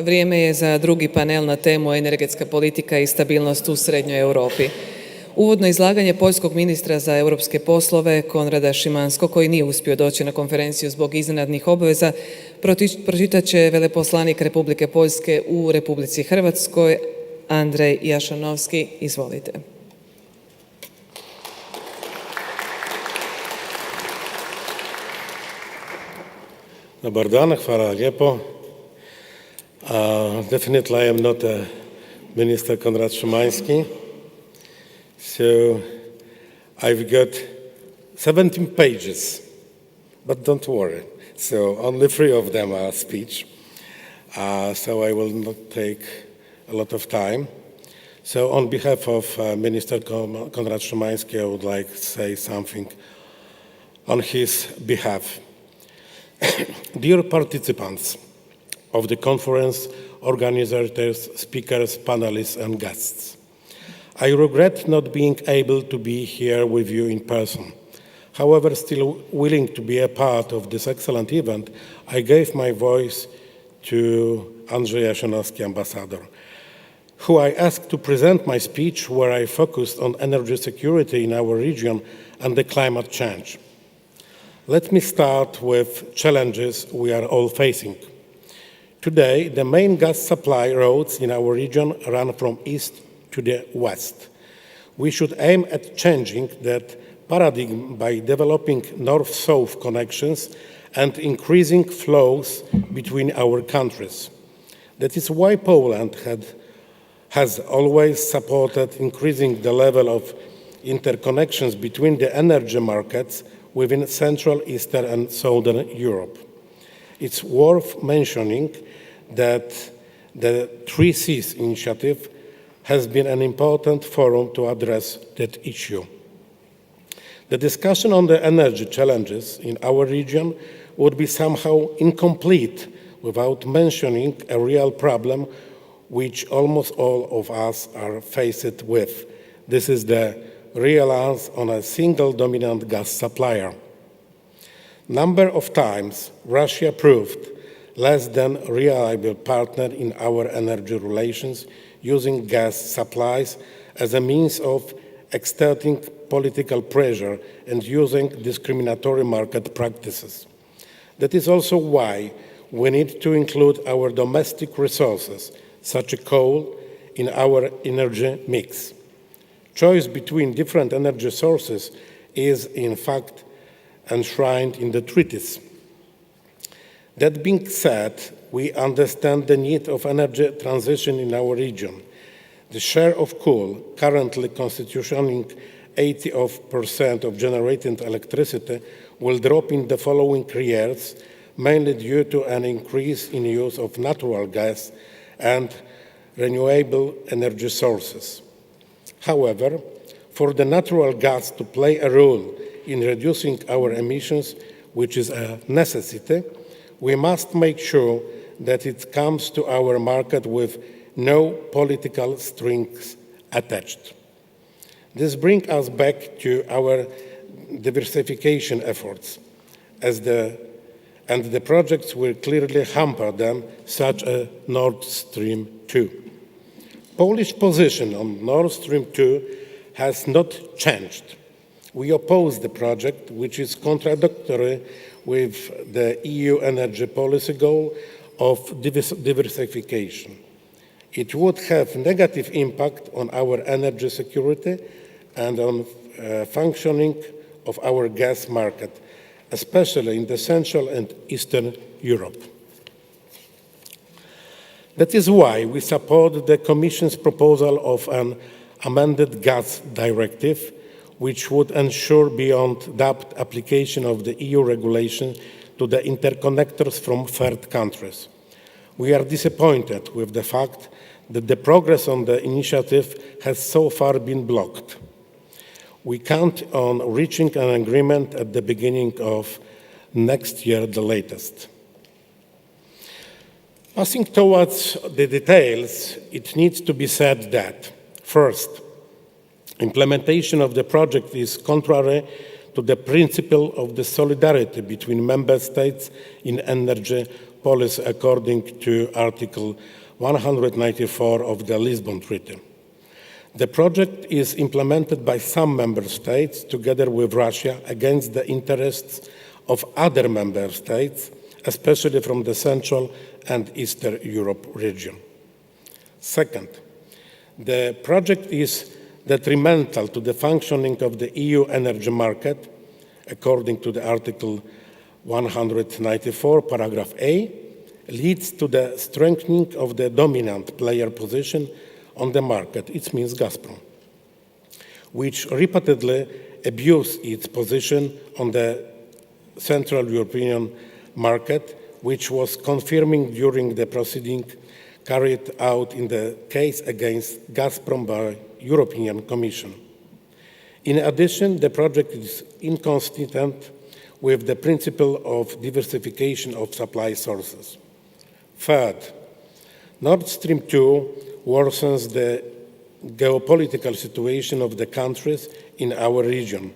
vrijeme je za drugi panel na temu energetska politika i stabilnost u Srednjoj Europi. Uvodno izlaganje poljskog ministra za europske poslove Konrada Szymańskiego, koji nije uspio doći na konferenciju zbog iznenadnih obveza, pročitat će veleposlanik Republike Poljske u Republici Hrvatskoj, Andrej Jašanovski. Izvolite. Dobar dan, hvala lijepo. Definitely I am not a Minister Konrad Szymański. So I've got 17 pages, but don't worry. So only 3 of them are speech. So I will not take a lot of time. So on behalf of Minister Konrad Szymański, I would like to say something on his behalf. Dear participants of the conference, organizers, speakers, panelists, and guests, I regret not being able to be here with you in person. However, still willing to be a part of this excellent event, I gave my voice to Andrzej Jašanovski, ambassador, who I asked to present my speech where I focused on energy security in our region and the climate change. Let me start with challenges we are all facing. Today, the main gas supply routes in our region run from east to the west. We should aim at changing that paradigm by developing north-south connections and increasing flows between our countries. That is why Poland has always supported increasing the level of interconnections between the energy markets within Central, Eastern, and Southern Europe. It's worth mentioning that the 3Cs initiative has been an important forum to address that issue. The discussion on the energy challenges in our region would be somehow incomplete without mentioning a real problem which almost all of us are faced with. This is the reliance on a single dominant gas supplier. Number of times Russia proved less than reliable partner in our energy relations, using gas supplies as a means of exerting political pressure and using discriminatory market practices. That is also why we need to include our domestic resources, such as coal, in our energy mix. Choice between different energy sources is, in fact, enshrined in the treaties. That being said, we understand the need of energy transition in our region. The share of coal, currently constituting 80% of generated electricity, will drop in the following years, mainly due to an increase in use of natural gas and renewable energy sources. However, for the natural gas to play a role in reducing our emissions, which is a necessity, we must make sure that it comes to our market with no political strings attached. This brings us back to our diversification efforts, and the projects will clearly hamper them, such as Nord Stream 2. Polish position on Nord Stream 2 has not changed. We oppose the project, which is contradictory with the EU energy policy goal of diversification. It would have negative impact on our energy security and on functioning of our gas market, especially in the Central and Eastern Europe. That is why we support the Commission's proposal of an amended gas directive, which would ensure beyond doubt application of the EU regulation to the interconnectors from third countries. We are disappointed with the fact that the progress on the initiative has so far been blocked. We count on reaching an agreement at the beginning of next year, the latest. Passing towards the details, it needs to be said that, first, implementation of the project is contrary to the principle of the solidarity between member states in energy policy according to Article 194 of the Lisbon Treaty. The project is implemented by some member states together with Russia against the interests of other member states, especially from the Central and Eastern Europe region. Second, the project is detrimental to the functioning of the EU energy market, according to the Article 194, paragraph A, leads to the strengthening of the dominant player position on the market, it means Gazprom, which repeatedly abused its position on the Central European market, which was confirming during the proceeding carried out in the case against Gazprom by European Commission. In addition, the project is inconsistent with the principle of diversification of supply sources. Third, Nord Stream 2 worsens the geopolitical situation of the countries in our region,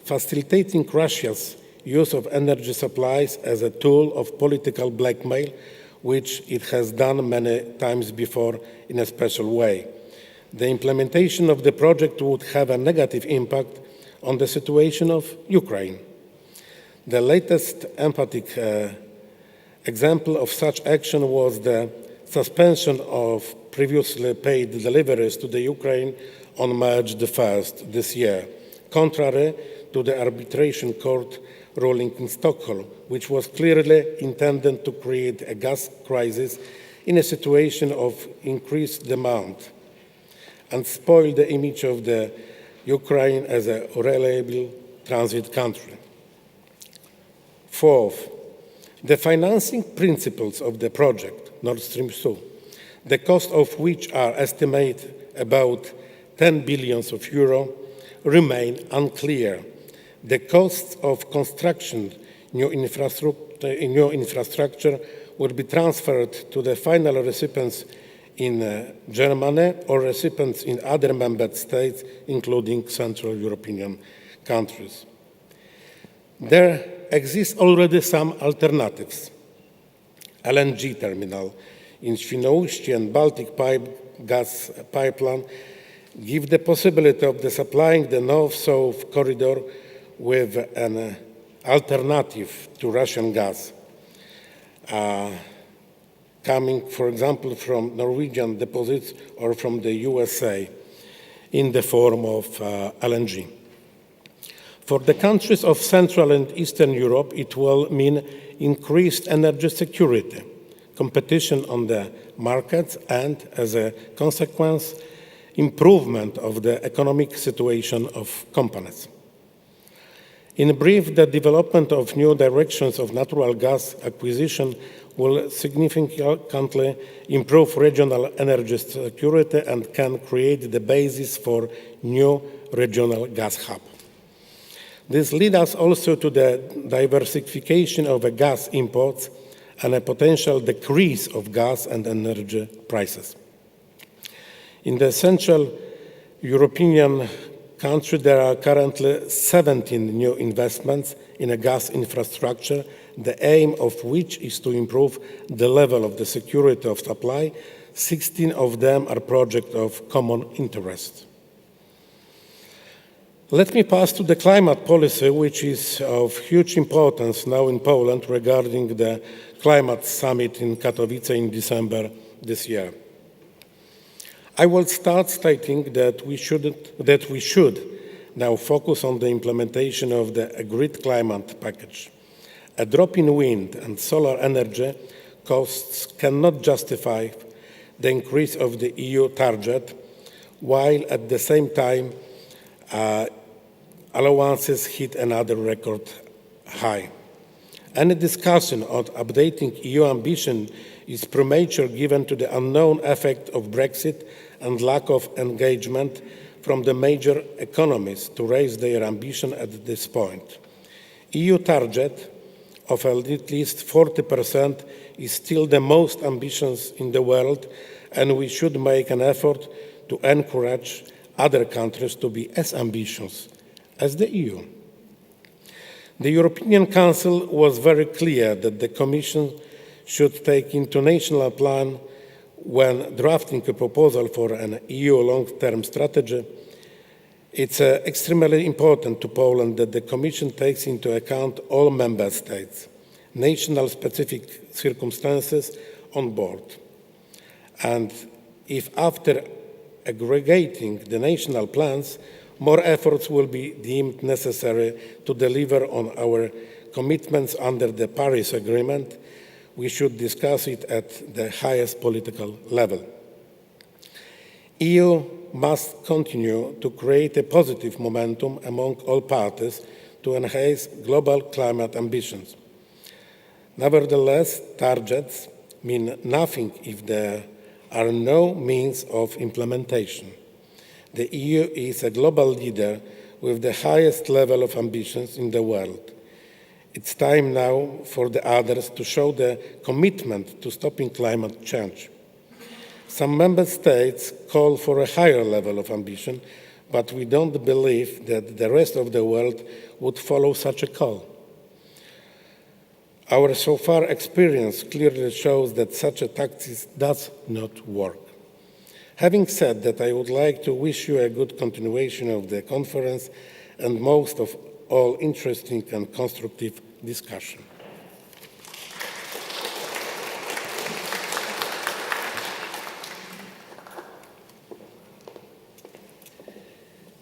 facilitating Russia's use of energy supplies as a tool of political blackmail, which it has done many times before in a special way. The implementation of the project would have a negative impact on the situation of Ukraine. The latest emphatic example of such action was the suspension of previously paid deliveries to the Ukraine on March the 1st this year, contrary to the arbitration court ruling in Stockholm, which was clearly intended to create a gas crisis in a situation of increased demand and spoil the image of the Ukraine as a reliable transit country. Fourth, the financing principles of the project, Nord Stream 2, the cost of which are estimated about 10 billion euro, remain unclear. The costs of construction new infrastructure would be transferred to the final recipients in Germany or recipients in other member states, including Central European countries. There exist already some alternatives. LNG terminal in Świnoujście and Baltic gas pipeline give the possibility of supplying the North-South corridor with an alternative to Russian gas, coming, for example, from Norwegian deposits or from the USA in the form of LNG. For the countries of Central and Eastern Europe, it will mean increased energy security, competition on the markets, and, as a consequence, improvement of the economic situation of companies. In brief, the development of new directions of natural gas acquisition will significantly improve regional energy security and can create the basis for new regional gas hub. This leads us also to the diversification of gas imports and a potential decrease of gas and energy prices. In the Central European country, there are currently 17 new investments in a gas infrastructure, the aim of which is to improve the level of the security of supply. 16 of them are projects of common interest. Let me pass to the climate policy, which is of huge importance now in Poland regarding the climate summit in Katowice in December this year. I will start stating that we should now focus on the implementation of the agreed climate package. A drop in wind and solar energy costs cannot justify the increase of the EU target, while at the same time allowances hit another record high. Any discussion on updating EU ambition is premature given to the unknown effect of Brexit and lack of engagement from the major economies to raise their ambition at this point. EU target of at least 40% is still the most ambitious in the world, and we should make an effort to encourage other countries to be as ambitious as the EU. The European Council was very clear that the Commission should take into national plan when drafting a proposal for an EU long-term strategy. It's extremely important to Poland that the Commission takes into account all member states' national specific circumstances on board. And if after aggregating the national plans, more efforts will be deemed necessary to deliver on our commitments under the Paris Agreement, we should discuss it at the highest political level. EU must continue to create a positive momentum among all parties to enhance global climate ambitions. Nevertheless, targets mean nothing if there are no means of implementation. The EU is a global leader with the highest level of ambitions in the world. It's time now for the others to show the commitment to stopping climate change. Some member states call for a higher level of ambition, but we don't believe that the rest of the world would follow such a call. Our so far experience clearly shows that such a tactic does not work. Having said that, I would like to wish you a good continuation of the conference and most of all interesting and constructive discussion.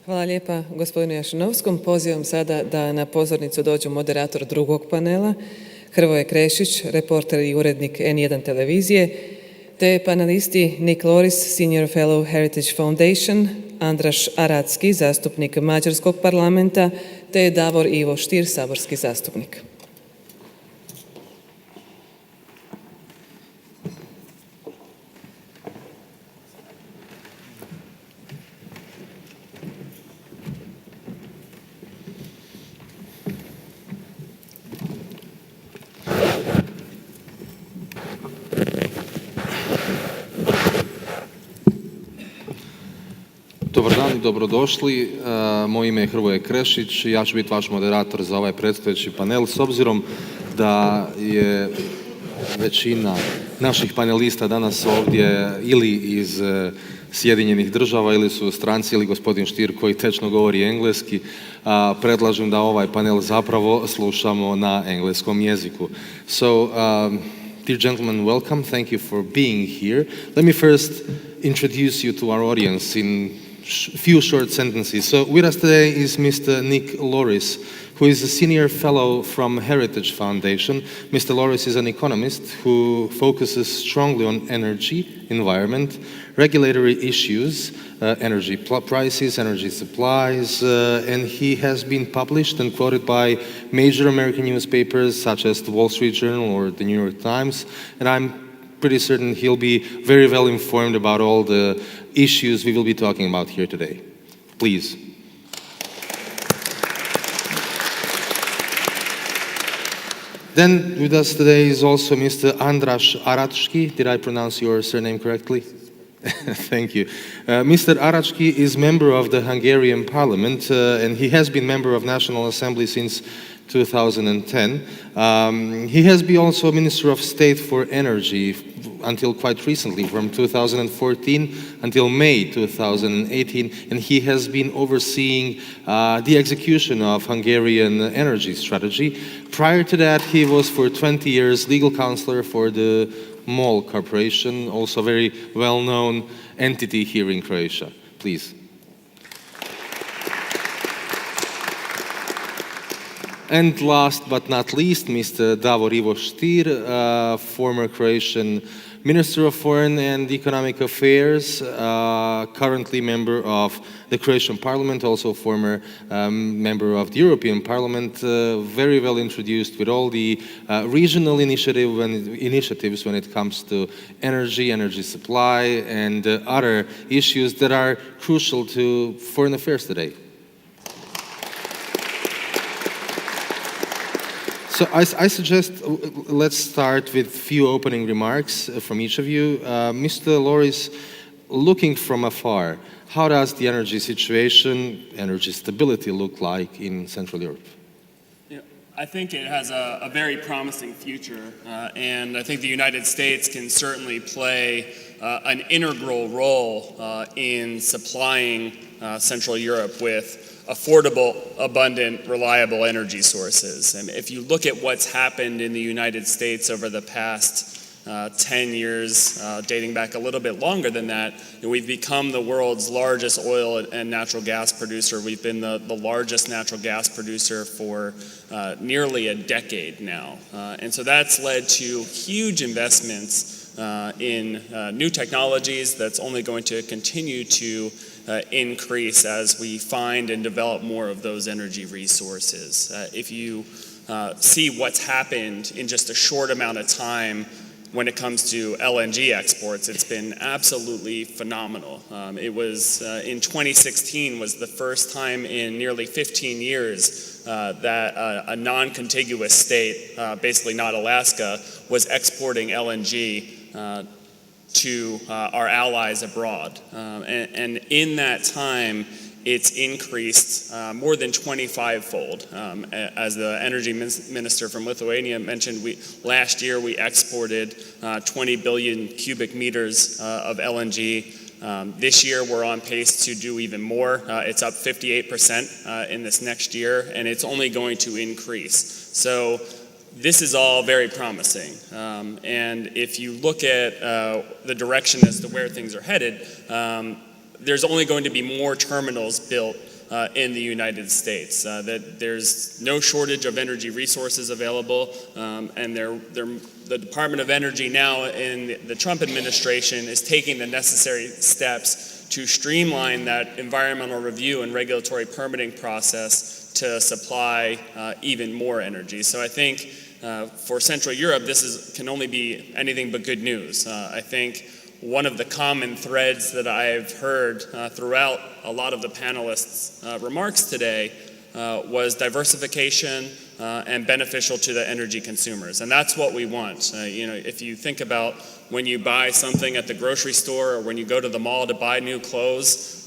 Hvala lijepa gospodinu Jašinovskom. Pozivam sada da na pozornicu dođu moderator drugog panela, Hrvoje Krešić, reporter i urednik N1 televizije, te panelisti Nick Loris, Senior Fellow Heritage Foundation, Andraš Aracki, zastupnik Mađarskog parlamenta, te Davor Ivo Stier, saborski zastupnik. Dobar dan i dobrodošli. Moje ime je Hrvoje Krešić i ja ću biti vaš moderator za ovaj predstojeći panel. S obzirom da je većina naših panelista danas ovdje ili iz Sjedinjenih država ili su stranci ili gospodin Stier koji tečno govori engleski, predlažem da ovaj panel zapravo slušamo na engleskom jeziku. So, dear gentlemen, welcome. Thank you for being here. Let me first introduce you to our audience in few short sentences. So with us today is Mr. Nick Loris, who is a senior fellow from Heritage Foundation. Mr. Loris is an economist who focuses strongly on energy, environment, regulatory issues, energy prices, energy supplies, and he has been published and quoted by major American newspapers such as the Wall Street Journal or the New York Times, and I'm pretty certain he'll be very well informed about all the issues we will be talking about here today. Please. Then with us today is also Mr. Andraš Aracki. Did I pronounce your surname correctly? Thank you. Mr. Aracki is member of the Hungarian Parliament, and he has been member of National Assembly since 2010. He has been also Minister of State for Energy until quite recently, from 2014 until May 2018, and he has been overseeing the execution of Hungarian energy strategy. Prior to that, he was for 20 years legal counselor for the MOL Corporation, also a very well-known entity here in Croatia. Please. And last but not least, Mr. Davor Ivo Stier, former Croatian Minister of Foreign and Economic Affairs, currently member of the Croatian Parliament, also former member of the European Parliament, very well introduced with all the regional initiatives when it comes to energy, energy supply, and other issues that are crucial to foreign affairs today. So I suggest let's start with a few opening remarks from each of you. Mr. Loris, looking from afar, how does the energy situation, energy stability look like in Central Europe? Yeah. I think it has a very promising future, and I think the United States can certainly play an integral role in supplying Central Europe with affordable, abundant, reliable energy sources. And if you look at what's happened in the United States over the past 10 years, dating back a little bit longer than that, we've become the world's largest oil and natural gas producer. We've been the largest natural gas producer for nearly a decade now. And so that's led to huge investments in new technologies that's only going to continue to increase as we find and develop more of those energy resources. If you see what's happened in just a short amount of time when it comes to LNG exports, it's been absolutely phenomenal. It was in 2016 was the first time in nearly 15 years that a non-contiguous state, basically not Alaska, was exporting LNG to our allies abroad. And in that time, it's increased more than 25-fold. As the energy minister from Lithuania mentioned, last year we exported 20 billion cubic meters of LNG. This year we're on pace to do even more. It's up 58% in this next year, and it's only going to increase. So this is all very promising. And if you look at the direction as to where things are headed, there's only going to be more terminals built in the United States. That there's no shortage of energy resources available, and the Department of Energy now in the Trump administration is taking the necessary steps to streamline that environmental review and regulatory permitting process to supply even more energy. So I think for Central Europe, this can only be anything but good news. I think one of the common threads that I've heard throughout a lot of the panelists' remarks today was diversification and beneficial to the energy consumers. And that's what we want. If you think about when you buy something at the grocery store or when you go to the mall to buy new clothes,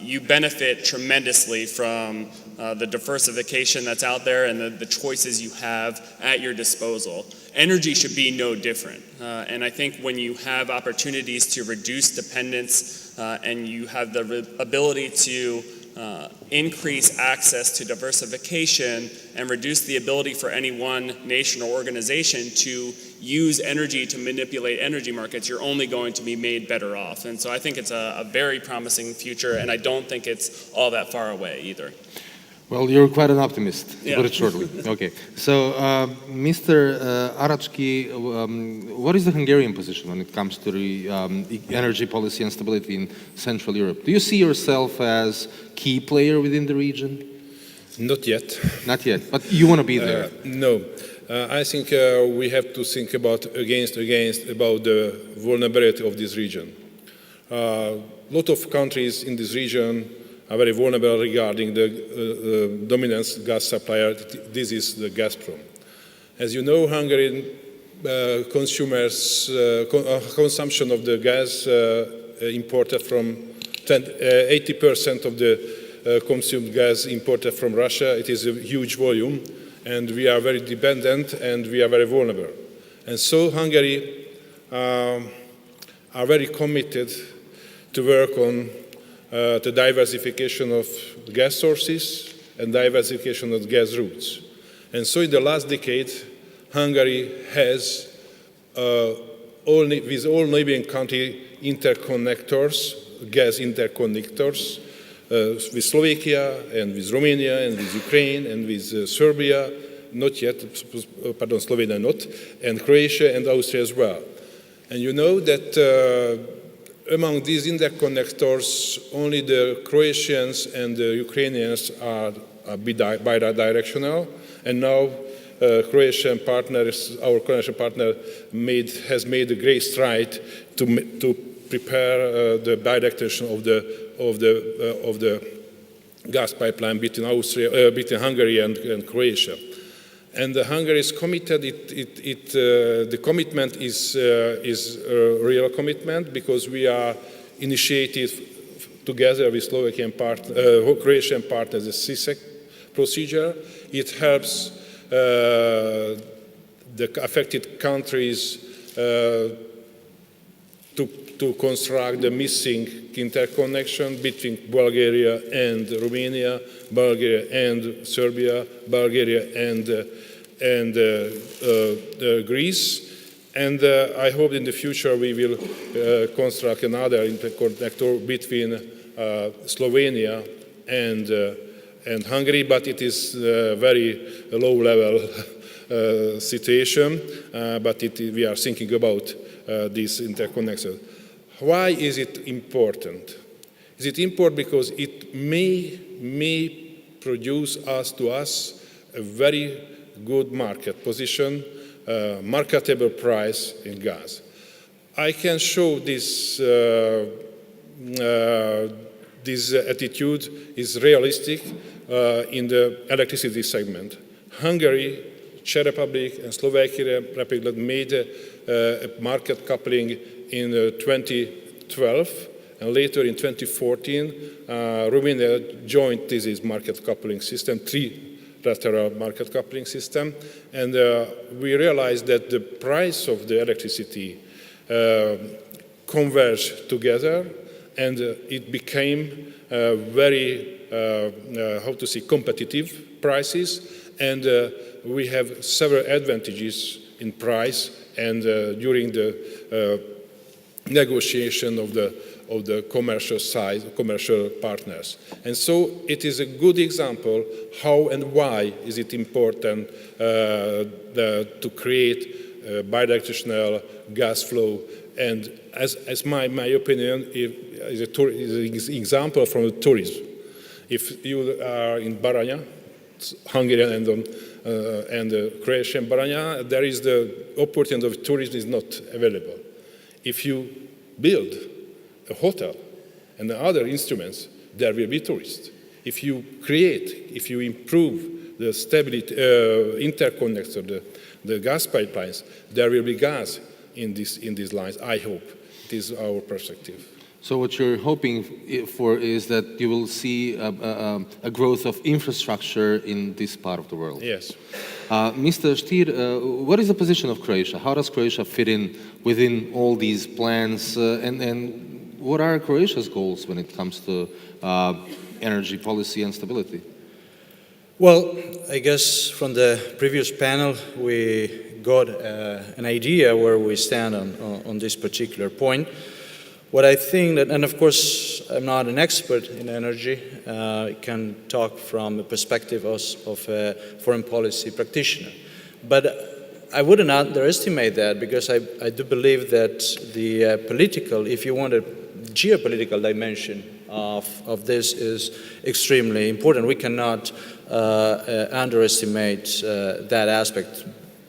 you benefit tremendously from the diversification that's out there and the choices you have at your disposal. Energy should be no different. And I think when you have opportunities to reduce dependence and you have the ability to increase access to diversification and reduce the ability for any one nation or organization to use energy to manipulate energy markets, you're only going to be made better off. And so I think it's a very promising future, and I don't think it's all that far away either. Well, you're quite an optimist, to Yeah. put it shortly. Okay. So, Mr. Arački, what is the Hungarian position when it comes to the energy policy and stability in Central Europe? Do you see yourself as key player within the region? Not yet. Not yet, but you want to be there. No. I think we have to think about the vulnerability of this region. A lot of countries in this region are very vulnerable regarding the dominant gas supplier. This is the Gazprom. As you know, Hungarian consumers' consumption of the gas imported from 80% of the consumed gas imported from Russia. It is a huge volume, and we are very dependent and we are very vulnerable. And so Hungary are very committed to work on the diversification of gas sources and diversification of gas routes. And so in the last decade, Hungary has, with all neighboring countries, gas interconnectors, with Slovakia and with Romania and with Ukraine and with Serbia, not yet, Slovenia not, and Croatia and Austria as well. And you know that among these interconnectors, only the Croatians and the Ukrainians are bidirectional, and now our Croatian partner has made a great stride to prepare the bidirection of the gas pipeline between Hungary and Croatia. And Hungary is committed. The commitment is a real commitment because we are initiated together with Croatian partners the CSEC procedure. It helps the affected countries to construct the missing interconnection between Bulgaria and Romania, Bulgaria and Serbia, Bulgaria and Greece. And I hope in the future we will construct another interconnector between Slovenia and Hungary, but it is a very low-level situation, but we are thinking about this interconnection. Why is it important? Is it important because it may produce to us a very good market position, marketable price in gas. I can show this this attitude is realistic in the electricity segment. Hungary, Czech Republic, and Slovakia Republic made a market coupling in 2012, and later in 2014, Romania joined this market coupling system, trilateral market coupling system, and we realized that the price of the electricity converged together, and it became very, competitive prices, and we have several advantages in price and during the negotiation of the commercial side, commercial partners. And so it is a good example how and why is it important to create bidirectional gas flow. And as my opinion, is an example from the tourism. If you are in Baranya, Hungarian and Croatian Baranya, there is the opportunity of tourism is not available. If you build a hotel and other instruments, there will be tourists. If you improve the stability, interconnector, the gas pipelines, there will be gas in these lines, I hope. It is our perspective. So what you're hoping for is that you will see a growth of infrastructure in this part of the world. Yes. Mr. Stier, what is the position of Croatia? How does Croatia fit in within all these plans? And what are Croatia's goals when it comes to energy policy and stability? Well, I guess from the previous panel, we got an idea where we stand on this particular point. What I think that, and of course, I'm not an expert in energy, I can talk from the perspective of a foreign policy practitioner. But I wouldn't underestimate that, because I do believe that the political, if you want a geopolitical dimension of this is extremely important. We cannot underestimate that aspect.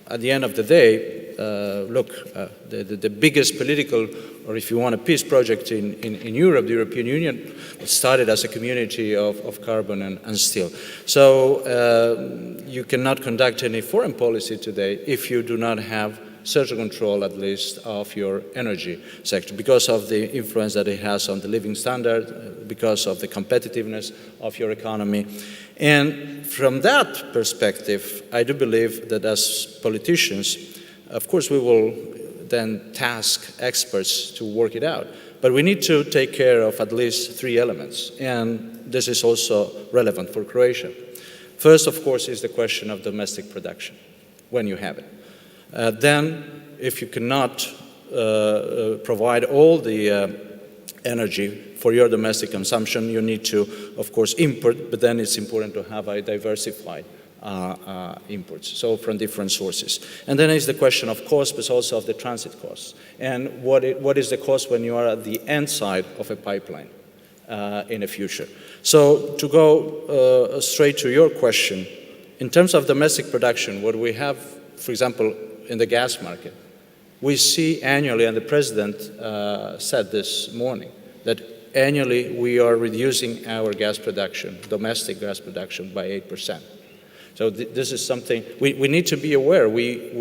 At the end of the day, the biggest political, or if you want, a peace project in Europe, the European Union, started as a community of carbon and steel. So you cannot conduct any foreign policy today if you do not have certain control, at least, of your energy sector, because of the influence that it has on the living standard, because of the competitiveness of your economy. And from that perspective, I do believe that as politicians, of course, we will then task experts to work it out. But we need to take care of at least three elements, and this is also relevant for Croatia. First, of course, is the question of domestic production, when you have it. Then, if you cannot provide all the energy for your domestic consumption, you need to, of course, import, but then it's important to have a diversified imports, so from different sources. And then is the question of cost, but also of the transit costs. And what is the cost when you are at the end side of a pipeline in the future? So to go straight to your question, in terms of domestic production, what we have, for example, in the gas market, we see annually, and the President said this morning, that annually we are reducing our gas production, domestic gas production, by 8%. So this is something we need to be aware. We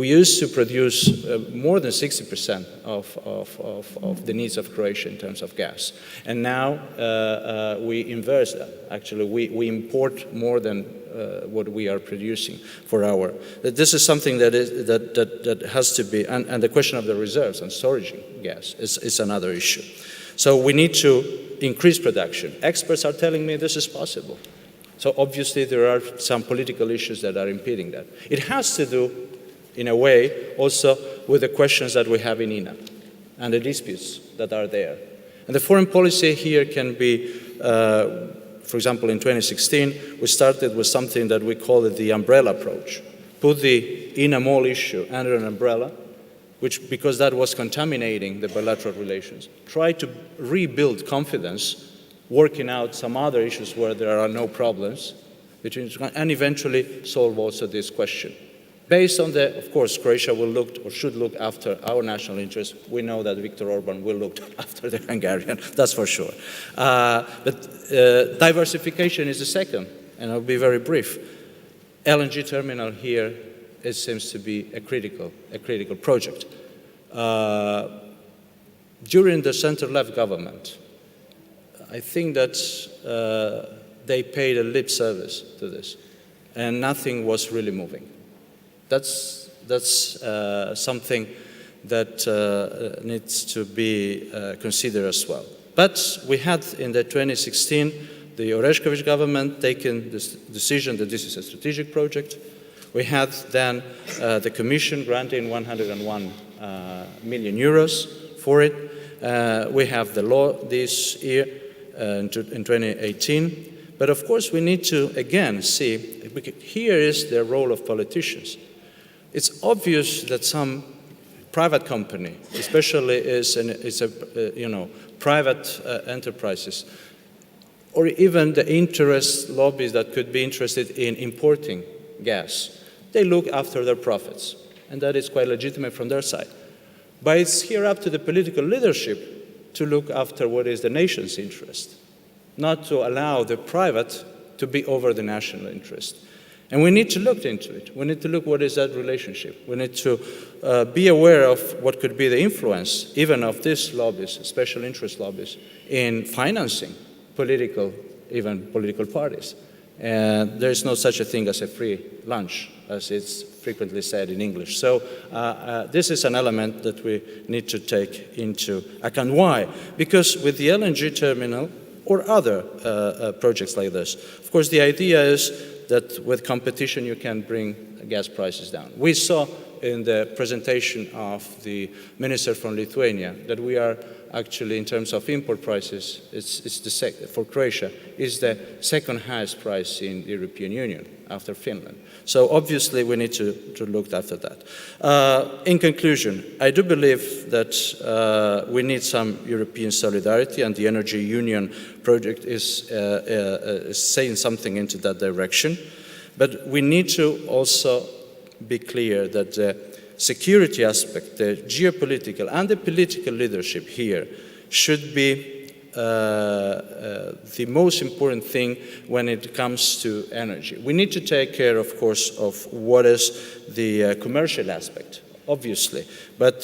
used to produce more than 60% of the needs of Croatia in terms of gas. And now we inverse that. Actually, we import more than what we are producing for our. This is something that has to be, and the question of the reserves and storage gas is another issue. So we need to increase production. Experts are telling me this is possible. So obviously there are some political issues that are impeding that. It has to do, in a way, also with the questions that we have in INA and the disputes that are there. And the foreign policy here can be, for example, in 2016, we started with something that we call it the umbrella approach. Put the INA MOL issue under an umbrella, because that was contaminating the bilateral relations. Try to rebuild confidence, working out some other issues where there are no problems, and eventually solve also this question. Based on of course, Croatia will look or should look after our national interests. We know that Viktor Orban will look after the Hungarian, that's for sure. But diversification is the second, and I'll be very brief. LNG terminal here, it seems to be a critical project. During the center-left government, I think that they paid a lip service to this, and nothing was really moving. That's something that needs to be considered as well. But we had in the 2016, the Orešković government taken this decision that this is a strategic project. We had then the Commission granting 101 million euros for it. We have the law this year in 2018. But of course, we need to again see, here is the role of politicians. It's obvious that some private company, especially private enterprises, or even the interest lobbies that could be interested in importing gas, they look after their profits, and that is quite legitimate from their side. But it's here up to the political leadership to look after what is the nation's interest, not to allow the private to be over the national interest. And we need to look into it. We need to look what is that relationship. We need to be aware of what could be the influence, even of these lobbies, special interest lobbies, in financing political parties. And there is no such a thing as a free lunch, as it's frequently said in English. So this is an element that we need to take into account. Why? Because with the LNG terminal or other projects like this, of course, the idea is that with competition you can bring gas prices down. We saw in the presentation of the minister from Lithuania that we are actually, in terms of import prices, for Croatia, is the second highest price in the European Union after Finland. So obviously we need to look after that. In conclusion, I do believe that we need some European solidarity, and the Energy Union project is saying something into that direction. But we need to also be clear that the security aspect, the geopolitical and the political leadership here should be the most important thing when it comes to energy. We need to take care, of course, of what is the commercial aspect, obviously. But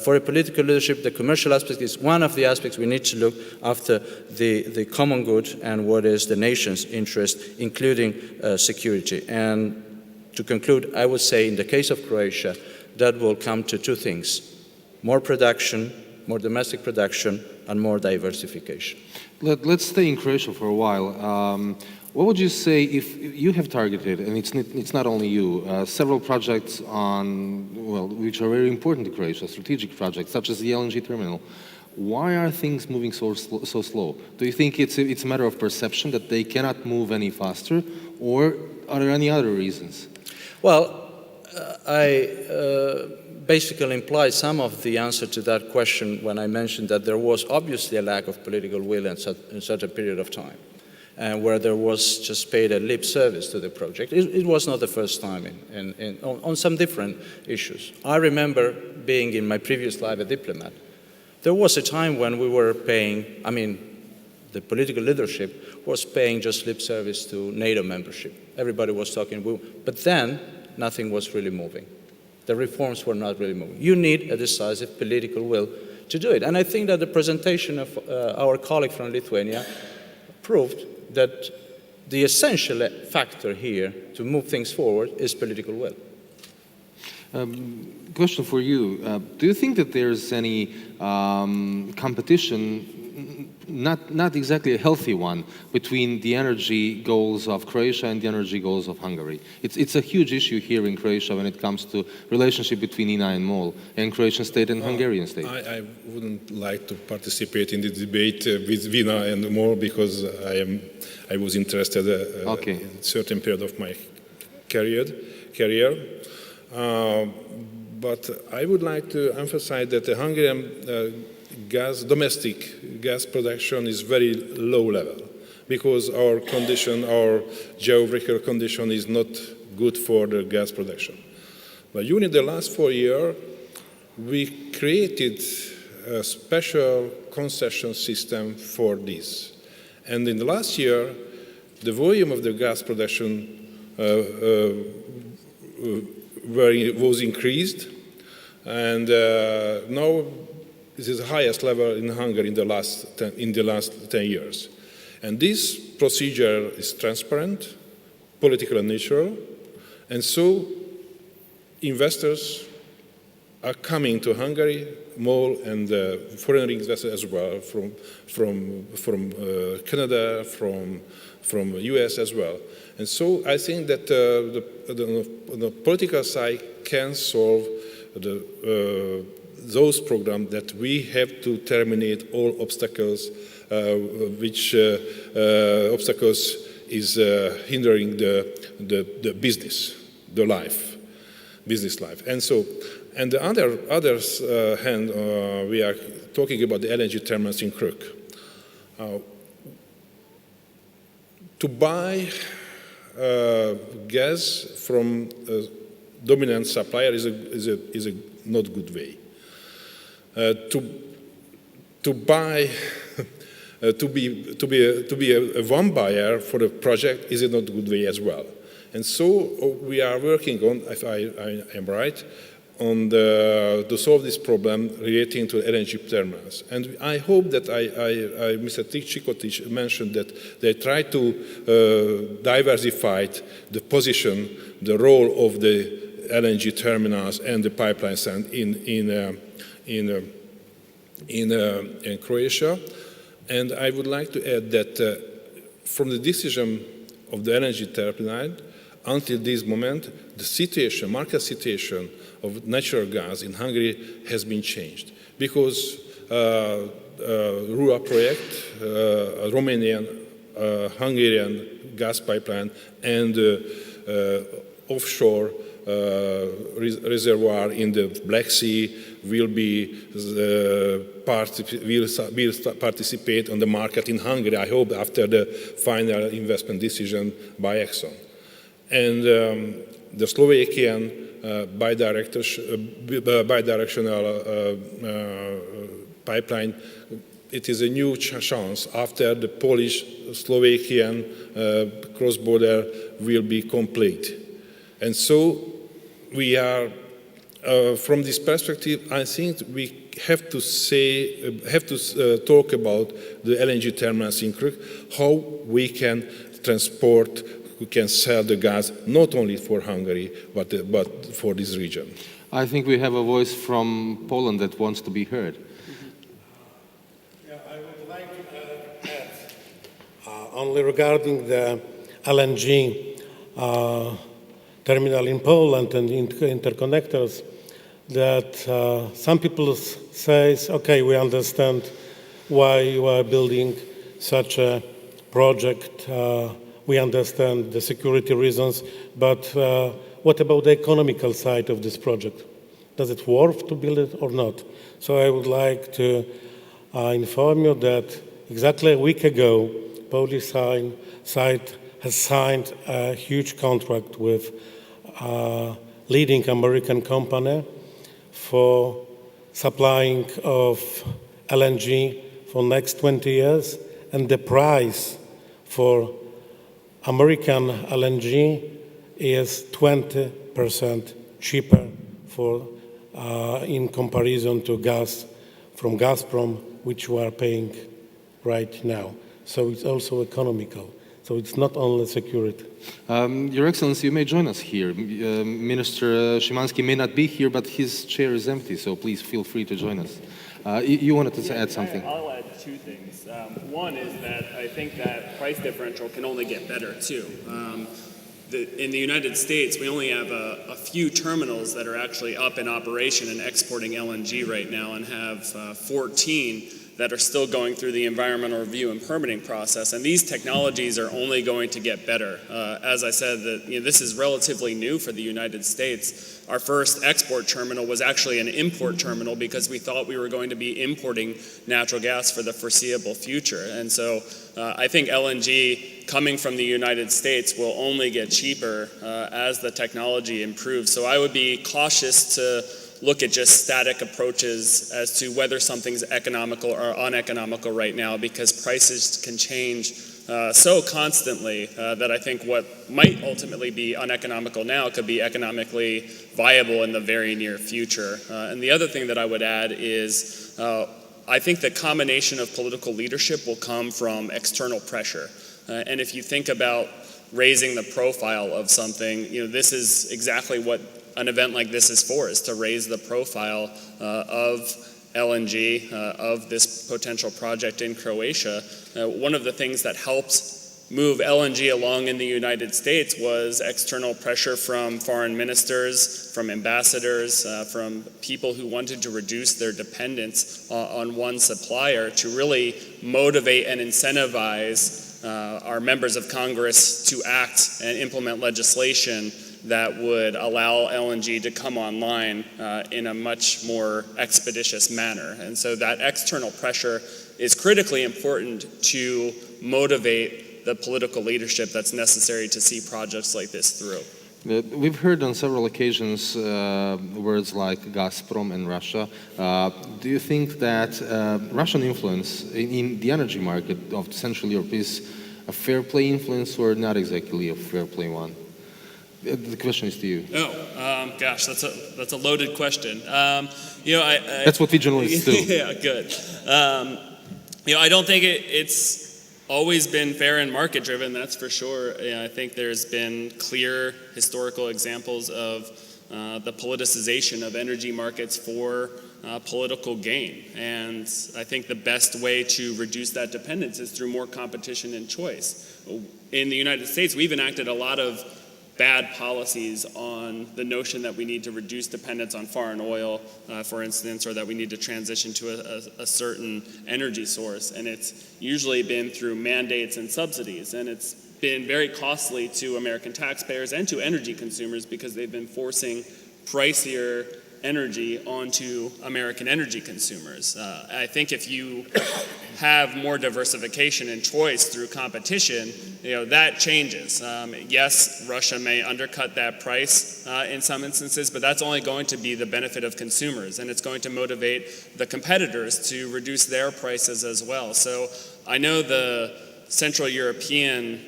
for a political leadership, the commercial aspect is one of the aspects we need to look after the common good and what is the nation's interest, including security. And to conclude, I would say in the case of Croatia, that will come to two things: more production, more domestic production, and more diversification. Let's stay in Croatia for a while. What would you say if you have targeted, and it's not only you, several projects which are very important to Croatia, strategic projects, such as the LNG terminal? Why are things moving so slow? Do you think it's a matter of perception that they cannot move any faster, or are there any other reasons? Well, I basically implied some of the answer to that question when I mentioned that there was obviously a lack of political will in such a period of time, and where there was just paid a lip service to the project. It was not the first time on some different issues. I remember being in my previous life a diplomat. There was a time when we were paying, the political leadership was paying just lip service to NATO membership. Everybody was talking, but then nothing was really moving. The reforms were not really moving. You need a decisive political will to do it. And I think that the presentation of our colleague from Lithuania proved that the essential factor here to move things forward is political will. Question for you. Do you think that there's any competition, not exactly a healthy one, between the energy goals of Croatia and the energy goals of Hungary? It's a huge issue here in Croatia when it comes to relationship between INA and MOL, and Croatian state and Hungarian state. I wouldn't like to participate in the debate with Vina and MOL because I was interested in a certain period of my career. But I would like to emphasize that the Hungarian domestic gas production is very low level because our geographical condition is not good for the gas production. But during the last 4 years, we created a special concession system for this. And in the last year, the volume of the gas production was increased, and now this is the highest level in Hungary in the last 10 years. And this procedure is transparent, political and natural, and so investors are coming to Hungary, MOL and foreign investors as well, from Canada, from US as well. And so I think that the political side can solve those programs that we have to terminate all obstacles, which obstacles is hindering the business, business life. And so, and the other hand, we are talking about the LNG terminals in Krk. To buy gas from a dominant supplier is a not good way. To buy, to be a one buyer for a project is a not good way as well. And so we are working on, if I am right, on to solve this problem relating to LNG terminals. And I hope that Mr. Chikotic mentioned that they try to diversify the position, the role of the LNG terminals and the pipelines in Croatia. And I would like to add that from the decision of the LNG terminal until this moment, the situation, market situation of natural gas in Hungary has been changed because Rua project, Romanian, Hungarian gas pipeline, and offshore reservoir in the Black Sea will participate on the market in Hungary, I hope, after the final investment decision by Exxon. And the Slovakian bidirectional pipeline, it is a new chance after the Polish-Slovakian cross-border will be complete. And so we are, from this perspective, I think we have to talk about the LNG terminals in Krk, how we can transport, we can sell the gas not only for Hungary, but for this region. I think we have a voice from Poland that wants to be heard. Yeah, I would like to add only regarding the LNG terminal in Poland and interconnectors, that some people say, okay, we understand why you are building such a project, we understand the security reasons, but what about the economical side of this project? Does it worth to build it or not? So I would like to inform you that exactly a week ago, Polish side has signed a huge contract with a leading American company for supplying of LNG for next 20 years, and the price for American LNG is 20% cheaper in comparison to gas from Gazprom, which we are paying right now. So it's also economical. So it's not only security. Your Excellency, you may join us here. Minister Szymański may not be here, but his chair is empty, so please feel free to join us. You wanted to add something? I'll add two things. One is that I think that price differential can only get better, too. In the United States, we only have a few terminals that are actually up in operation and exporting LNG right now, and have 14 that are still going through the environmental review and permitting process. And these technologies are only going to get better. As I said, this is relatively new for the United States. Our first export terminal was actually an import terminal because we thought we were going to be importing natural gas for the foreseeable future. And so I think LNG coming from the United States will only get cheaper as the technology improves. So I would be cautious to look at just static approaches as to whether something's economical or uneconomical right now, because prices can change so constantly that I think what might ultimately be uneconomical now could be economically viable in the very near future. And the other thing that I would add is I think the combination of political leadership will come from external pressure. And if you think about raising the profile of something, this is exactly what an event like this is for, is to raise the profile of LNG, of this potential project in Croatia. One of the things that helped move LNG along in the United States was external pressure from foreign ministers, from ambassadors, from people who wanted to reduce their dependence on one supplier, to really motivate and incentivize our members of Congress to act and implement legislation that would allow LNG to come online in a much more expeditious manner. And so that external pressure is critically important to motivate the political leadership that's necessary to see projects like this through. We've heard on several occasions words like Gazprom and Russia. Do you think that Russian influence in the energy market of Central Europe is a fair play influence or not exactly a fair play one? The question is to you. Gosh, that's a loaded question. That's what we journalists do. Yeah, good. I don't think it's always been fair and market driven. That's for sure. I think there's been clear historical examples of the politicization of energy markets for political gain. And I think the best way to reduce that dependence is through more competition and choice. In the United States, we've enacted a lot of bad policies on the notion that we need to reduce dependence on foreign oil, for instance, or that we need to transition to a certain energy source. And it's usually been through mandates and subsidies. And it's been very costly to American taxpayers and to energy consumers because they've been forcing pricier energy onto American energy consumers. I think if you have more diversification and choice through competition, that changes. Yes, Russia may undercut that price in some instances, but that's only going to be the benefit of consumers, and it's going to motivate the competitors to reduce their prices as well. So I know the Central European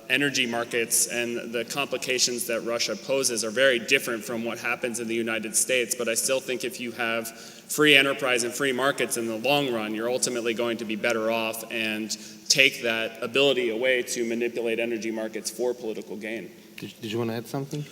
energy markets and the complications that Russia poses are very different from what happens in the United States, but I still think if you have free enterprise and free markets in the long run, you're ultimately going to be better off and take that ability away to manipulate energy markets for political gain. Did you want to add something?